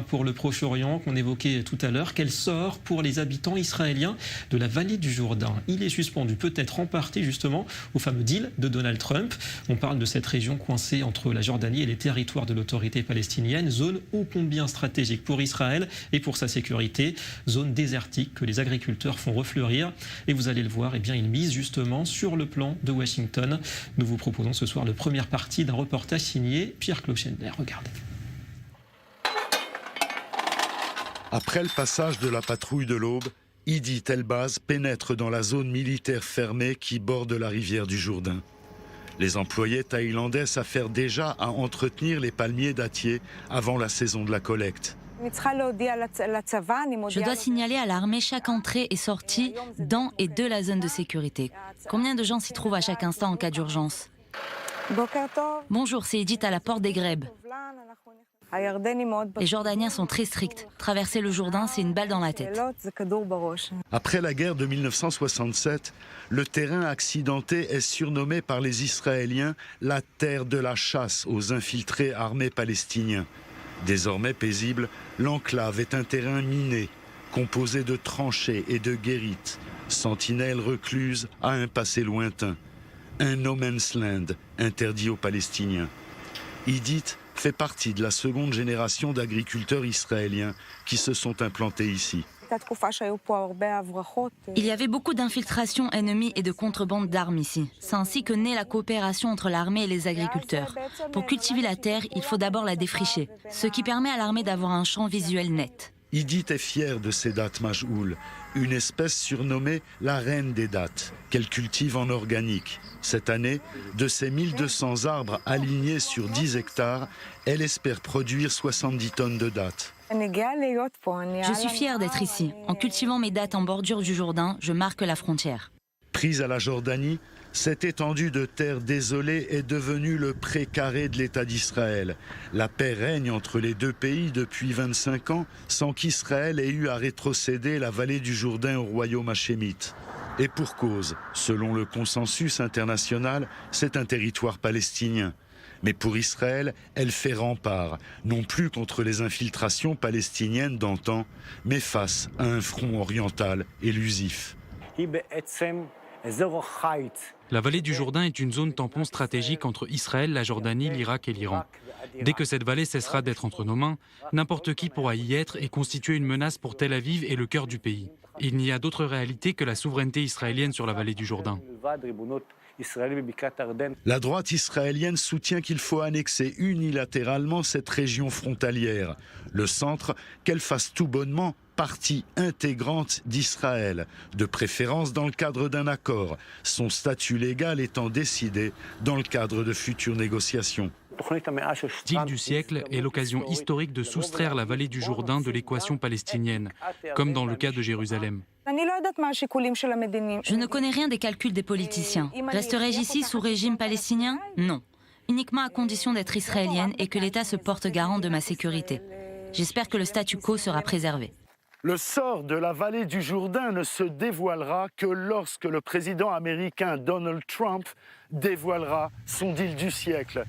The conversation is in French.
pour le Proche-Orient qu'on évoquait tout à l'heure. Quel sort pour les habitants israéliens de la vallée du Jourdain? Il est suspendu peut-être en partie justement au fameux deal de Donald Trump. On parle de cette région coincée entre la Jordanie et les territoires de l'autorité palestinienne, zone ô combien stratégique pour Israël et pour sa sécurité, zone désertique que les agriculteurs font refleurir. Et vous allez le voir, eh bien, ils misent justement sur le plan de Washington. Nous vous proposons ce soir la première partie d'un reportage signé Pierre Clochender. Regardez. Après le passage de la patrouille de l'Aube, Idit Elbaz pénètre dans la zone militaire fermée qui borde la rivière du Jourdain. Les employés thaïlandais s'affairent déjà à entretenir les palmiers dattiers avant la saison de la collecte. Je dois signaler à l'armée chaque entrée et sortie dans et de la zone de sécurité. Combien de gens s'y trouvent à chaque instant en cas d'urgence? Bonjour, c'est Edith à la porte des Grèbes. Les Jordaniens sont très stricts. Traverser le Jourdain, c'est une balle dans la tête. Après la guerre de 1967, le terrain accidenté est surnommé par les Israéliens la terre de la chasse aux infiltrés armés palestiniens. Désormais paisible, l'enclave est un terrain miné, composé de tranchées et de guérites, sentinelles recluses à un passé lointain. Un no man's land interdit aux Palestiniens. Idit fait partie de la seconde génération d'agriculteurs israéliens qui se sont implantés ici. Il y avait beaucoup d'infiltrations ennemies et de contrebande d'armes ici. C'est ainsi que naît la coopération entre l'armée et les agriculteurs. Pour cultiver la terre, il faut d'abord la défricher, ce qui permet à l'armée d'avoir un champ visuel net. Idit est fier de ses dattes majhoul, une espèce surnommée la reine des dattes, qu'elle cultive en organique. Cette année, de ses 1200 arbres alignés sur 10 hectares, elle espère produire 70 tonnes de dattes. Je suis fière d'être ici. En cultivant mes dattes en bordure du Jourdain, je marque la frontière. Prise à la Jordanie, cette étendue de terre désolée est devenue le précaré de l'État d'Israël. La paix règne entre les deux pays depuis 25 ans, sans qu'Israël ait eu à rétrocéder la vallée du Jourdain au royaume hachémite. Et pour cause, selon le consensus international, c'est un territoire palestinien. Mais pour Israël, elle fait rempart, non plus contre les infiltrations palestiniennes d'antan, mais face à un front oriental élusif. La vallée du Jourdain est une zone tampon stratégique entre Israël, la Jordanie, l'Irak et l'Iran. Dès que cette vallée cessera d'être entre nos mains, n'importe qui pourra y être et constituer une menace pour Tel Aviv et le cœur du pays. Il n'y a d'autre réalité que la souveraineté israélienne sur la vallée du Jourdain. La droite israélienne soutient qu'il faut annexer unilatéralement cette région frontalière. Le centre, qu'elle fasse tout bonnement partie intégrante d'Israël, de préférence dans le cadre d'un accord, son statut légal étant décidé dans le cadre de futures négociations. Le deal du siècle est l'occasion historique de soustraire la vallée du Jourdain de l'équation palestinienne, comme dans le cas de Jérusalem. Je ne connais rien des calculs des politiciens. Resterai-je ici sous régime palestinien? Non. Uniquement à condition d'être israélienne et que l'État se porte garant de ma sécurité. J'espère que le statu quo sera préservé. Le sort de la vallée du Jourdain ne se dévoilera que lorsque le président américain Donald Trump dévoilera son deal du siècle.